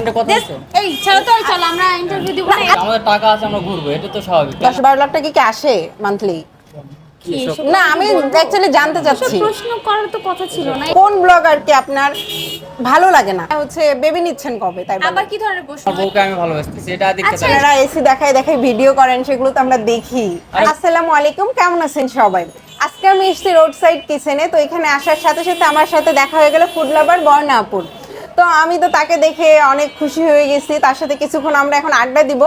পেমেন্টে কথা আছে? এই ছাড়ো তো, চলো আমরা ইন্টারভিউ দিব না। আমাদের টাকা আছে, আমরা ঘুরবো, এটা তো স্বাভাবিক। 10-12 লাখ টাকা কি আসে মান্থলি? কি এসব না, আমি অ্যাকচুয়ালি জানতে চাচ্ছি প্রশ্ন করার তো কথা ছিল না। কোন ব্লগারকে আপনার ভালো লাগে না? হচ্ছে বেবি নিচ্ছেন কবে? তাই বলেন। আবার কি ধরনের প্রশ্ন? আমার বউকে আমি ভালোবাসতেছি, এটা দেখতে আচ্ছা, চাই। আপনারা এসি দেখায় দেখায় ভিডিও করেন, সেগুলো তো আমরা দেখি। আসসালামু আলাইকুম, কেমন আছেন সবাই? আজকে আমি এসেছি রোড সাইড কিচেনে। তো এখানে আসার সাথে সাথে আমার সাথে দেখা হয়ে গেল ফুড লাভার বর্ণা আপুর। তো আমি তো তাকে দেখে অনেক খুশি হয়ে গেছি। তার সাথে কিছুক্ষণ আমরা এখন আড্ডা দিব।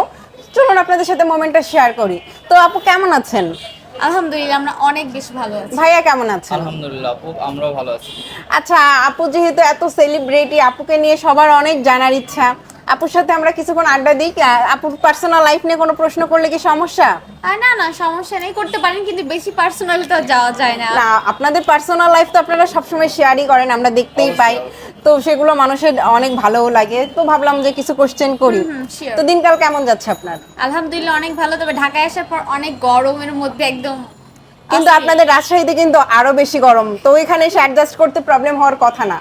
চলুন আপনাদের সাথে মোমেন্টটা শেয়ার করি। তো আপু কেমন আছেন? আলহামদুলিল্লাহ, আমরা অনেক বেশি ভালো আছি। ভাইয়া কেমন আছেন? আলহামদুলিল্লাহ আপু, আমরাও ভালো আছি। আচ্ছা আপু, যেহেতু এত সেলিব্রিটি, আপুকে নিয়ে সবার অনেক জানার ইচ্ছা। আপুর সাথে আমরা কিছুক্ষণ আড্ডা দিই। আপুর পার্সোনাল লাইফ নিয়ে কোনো প্রশ্ন করলে কি সমস্যা? না না, সমস্যা নেই, করতে পারেন, কিন্তু বেশি পার্সোনাল তো যাওয়া যায় না। না, আপনাদের পার্সোনাল লাইফ তো আপনারা সবসময় শেয়ারই করেন, আমরা দেখতেই পাই। তো সেগুলো মানুষের অনেক ভালোও লাগে। তো ভাবলাম যে কিছু কোশ্চেন করি। sure। তো দিনকাল কেমন যাচ্ছে আপনার? আলহামদুলিল্লাহ অনেক ভালো, তবে ঢাকায় আসার পর অনেক গরমের মধ্যে একদম। কিন্তু আপনাদের রাজশাহীতে কিন্তু আরো বেশি গরম, তো এখানে এসে অ্যাডজাস্ট করতে প্রবলেম হওয়ার কথা না।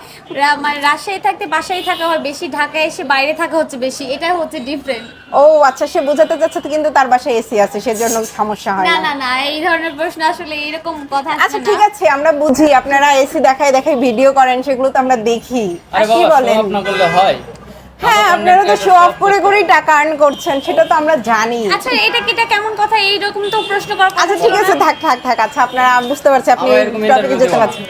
মানে রাজশাহী থাকতে বাসায় থাকা হয় বেশি, ঢাকায় এসে বাইরে থাকা হচ্ছে বেশি, এটা হচ্ছে ডিফারেন্ট। ও আচ্ছা, সে বোঝাতে চাচ্ছে তো, কিন্তু তার বাসায় এসি আছে, সেজন্য সমস্যা হয় না না। না না, এই ধরনের প্রশ্ন আসলে এরকম কথা আচ্ছা ঠিক আছে, আমরা বুঝি আপনারা এসি দেখায় দেখায় ভিডিও করেন, সেগুলো তো আমরা দেখি। আর আরে কি বাবা, বলেন? শো অফ না করলে হয়? হ্যাঁ, আপনারা তো শো অফ করে করেই টাকা আর্ন করছেন, সেটা তো আমরা জানি। আচ্ছা এটা কেমন কথা? এইরকম তো প্রশ্ন করার কথা আচ্ছা ছিল ঠিক আছে, না। থাক থাক থাক। আচ্ছা আপনারা বুঝতে পারছি আপনি আমার এরকম টপিকে interview যেতে দেওয়া। পারছেন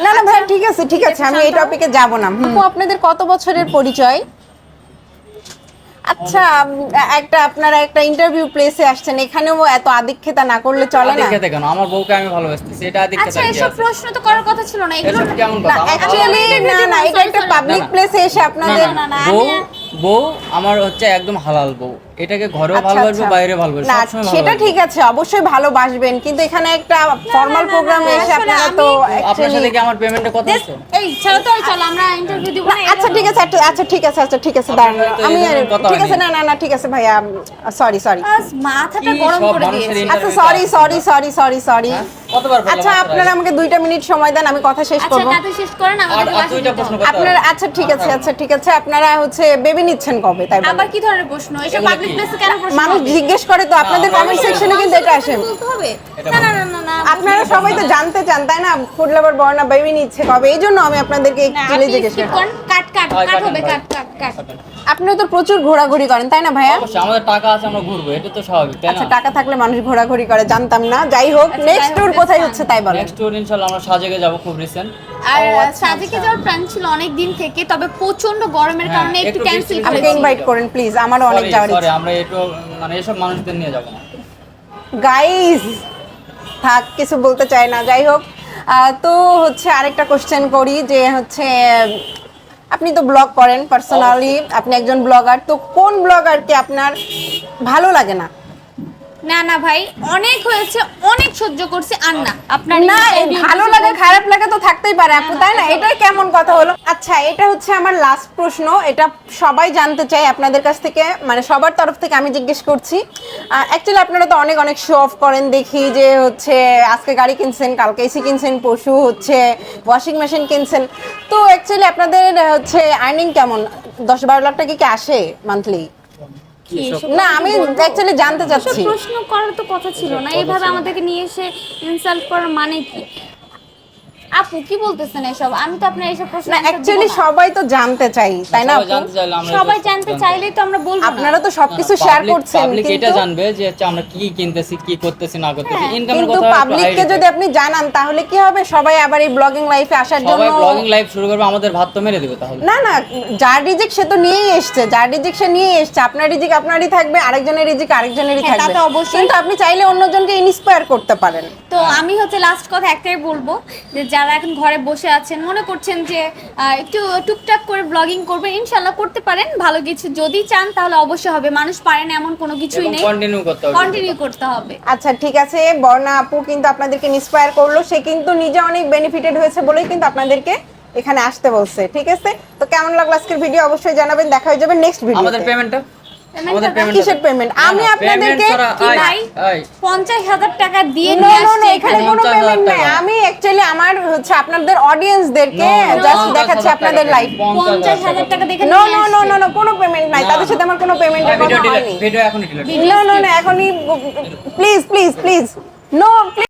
না। না ভাই, ঠিক আছে ঠিক আছে, আমি এই টপিকে যাব না। আপু, আপনাদের কত বছরের পরিচয়? আচ্ছা, আপনারা একটা ইন্টারভিউ প্লেসে আসছেন, এখানেও এত আদিক্ষেতা না করলে চলে না? দেখতে কেন? আমার বউকে আমি ভালোবাসতেছি, এটা দেখতে আচ্ছা চাই। এসব প্রশ্ন তো করার কথা ছিল না, এগুলো এসব কেমন না কথা? আমার অ্যাকচুয়ালি না না, এটা একটা sorry, পাবলিক না, না। প্লেসে এসে আপনাদের না, না, বউ আমি- বউ আমার হচ্ছে একদম হালাল বউ, এটাকে ঘরেও আচ্ছা, ভালোবাসবো, আচ্ছা। বাইরে ভালোবাসবো, না সবসময় সেটা ভালোবাসবো। ঠিক আছে, অবশ্যই ভালোবাসবেন, কিন্তু এখানে একটা ফর্মাল না, প্রোগ্রামে এসে আসলে আপনারা তো আপনার সাথে actually- কি আমার পেমেন্টে কথা আছে? এই ছাড়ো তো, চলো আমরা ইন্টারভিউ দিব না। আচ্ছা ঠিক আছে, আচ্ছা ঠিক আছে, আচ্ছা ঠিক আছে, আপনার দাঁড়ান। তো আমি এই ধরনের কথা ঠিক আছে, হয়নি। না না না ঠিক আছে ভাইয়া, সরি সরি। বাস মাথাটা কি গরম সব করে মানুষের দিয়েছে। আচ্ছা interview sorry sorry sorry sorry. কতবার বললাম আচ্ছা আপনারা আমাকে 2টা মিনিট সময় দেন, আমি কথা শেষ আচ্ছা করব। তাতে শেষ করেন, আর আমাদের আর দুইটা প্রশ্ন করতে আপনারা হবে। আচ্ছা ঠিক আছে, আচ্ছা ঠিক আছে, আপনারা হচ্ছে বেবি নিচ্ছেন কবে? তাই বলেন। আবার কি ধরনের প্রশ্ন? এসব এগুলো পাবলিক কি? প্লেসে কেন প্রশ্ন? মানুষ হবে? জিজ্ঞেস করে তো, আপনাদের আমরা- কমেন্ট সেকশনে কিন্তু এটা আসে। বলতে হবে? এটা না না না না, না আপনারা সবাই তো জানতে চান তাই না, ফুড লাভার বর্ণা বেবি নিচ্ছে কবে, এই জন্য আমি আপনাদেরকে না, একচুয়ালি আপনি জিজ্ঞেস skip করি। করেন, কাট কাট হয়, কাট কাটেন, হবে, হয়। কাট কাট কাট। আপনারা তো প্রচুর ঘোরাঘুরি করেন তাই না ভাইয়া? অবশ্যই আমাদের টাকা আছে, আমরা ঘুরবো, এটা তো স্বাভাবিক, তাই আচ্ছা, না? টাকা থাকলে মানুষ ঘোরাঘুরি করে, জানতাম না। যাই হোক, আচ্ছা, নেক্সট যাই হোক, ট্যুর কোথায় that's হচ্ছে তাই বলেন। নেক্সট ট্যুর ইনশাআল্লাহ আমরা সাজেকে যাব, খুব রিসেন্ট। আর ও, আচ্ছা, সাজেকে যাওয়ার প্ল্যান ছিল অনেক দিন থেকে, তবে প্রচন্ড গরমের হ্যাঁ, কারণে একটু একটু ক্যান্সেল বৃষ্টি আমাকে করেছি। ইনভাইট করেন প্লিজ, আমারও অনেক যাওয়ার সরি, ইচ্ছা। আমরা একটু মানে এসব মানুষদের নিয়ে যাব না। গাইস থাক, কিছু বলতে চাই না। যাই হোক, তো হচ্ছে আরেকটা কোশ্চেন করি যে হচ্ছে আপনি তো ব্লগ করেন পার্সোনালি, আপনি একজন ব্লগার, তো কোন ব্লগারকে আপনার ভালো লাগে না? না না ভাই, অনেক হয়েছে, অনেক সহ্য করছি, আর না আপনার না, এই ভালো লাগা খারাপ লাগা তো থাকতেই পারে আপু, তাই না? না, এটা কেমন কথা হলো? আচ্ছা, এটা হচ্ছে আমার লাস্ট প্রশ্ন, এটা সবাই জানতে চাই আপনাদের কাছ থেকে, মানে সবার তরফ থেকে আমি জিজ্ঞেস করছি। অ্যাকচুয়ালি আপনারা তো অনেক অনেক শো অফ করেন, দেখি যে হচ্ছে আজকে গাড়ি কিনছেন, কালকে এসি কিনছেন, পরশু হচ্ছে ওয়াশিং মেশিন কিনছেন। তো অ্যাকচুয়ালি আপনাদের হচ্ছে আর্নিং কেমন? 10-12 লাখ টাকা কি আসে মান্থলি? কি এসব না, আমি অ্যাকচুয়ালি জানতে এসব চাচ্ছি। প্রশ্ন করার তো কথা ছিল না, এইভাবে আমাদেরকে নিয়ে এসে ইনসাল্ট করার মানে কি? আপু কি বলতেছেন এসব? আমি তো আপনার এইসব প্রশ্ন না, অ্যাকচুয়ালি সবাই তো জানতে চাই তাই না সবাই আপু? জানতে চাইলে আমরা সবাই এটা জানতে জানবো। চাইলেই তো আমরা বলবো না। আপনারা তো সবকিছু শেয়ার করছেন, পাবলিক এটা কিন্তু জানবে যে হচ্ছে আমরা কি কিনতেছি, কি করতেছি না করতেছি, ইনকামের কিন্তু কথা পাবলিককে যদি আপনি জানান তাহলে কি হবে? সবাই আবার এই ব্লগিং লাইফে আসার জন্য সবাই ব্লগিং লাইভ শুরু করবে, আমাদের ভাত তো মেরে দিবে তাহলে। না না, যার রিজিক সে তো নিয়েই এসছে, যার রিজিক সে নিয়ে এসছে। আপনার রিজিক আপনারই থাকবে, আরেকজনের রিজিক আরেকজনেরই হ্যাঁ, তা থাকবে, তো অবশ্যই। কিন্তু আপনি চাইলে অন্যজনকে ইন্সপায়ার করতে পারেন। তো আমি হচ্ছে লাস্ট কথা একটাই বলবো, যে যারা এখন ঘরে বসে আছেন, মনে করছেন যে একটু টুকটাক করে ব্লগিং করবেন, ইনশাল্লাহ করতে পারেন। ভালো কিছু যদি চান তাহলে অবশ্যই হবে, মানুষ পারে না এমন কোনো কিছুই নেই, কন্টিনিউ করতে হবে। কন্টিনিউ করতে হবে। আচ্ছা ঠিক আছে, বর্ণা আপু কিন্তু আপনাদেরকে ইন্সপায়ার করলো, সে কিন্তু নিজে অনেক বেনিফিটেড হয়েছে বলেই কিন্তু আপনাদেরকে এখানে আসতে বলছে। ঠিক আছে, তো কেমন লাগলো আজকের ভিডিও অবশ্যই জানাবেন, দেখা হয়ে যাবে নেক্সট আমাদের ভিডিওতে। পেমেন্টটা আমাদের payment কিসের পেমেন্ট? আমি না, আপনাদেরকে payment ছাড়া, কি আয়, ভাই? আয়। 50,000 টাকা দিয়ে No, নিয়ে no, no, আসছে এখানে এখানে। কোনো 50,000 পেমেন্ট নাই। টাকা। আমি অ্যাকচুয়ালি আমার হচ্ছে আপনাদের অডিয়েন্সদেরকে No, জাস্ট 50,000 দেখাচ্ছি আপনাদের টাকা লাইভ। 50,000 টাকা দেখে নো নিয়ে নো নো আসছে। নো নো, কোনো পেমেন্ট নাই, না। তাদের সাথে আমার কোনো পেমেন্টের কথা হয়নি। ভিডিও এখনই ডিলিট নো নো নো, এখনই প্লিজ প্লিজ প্লিজ নো।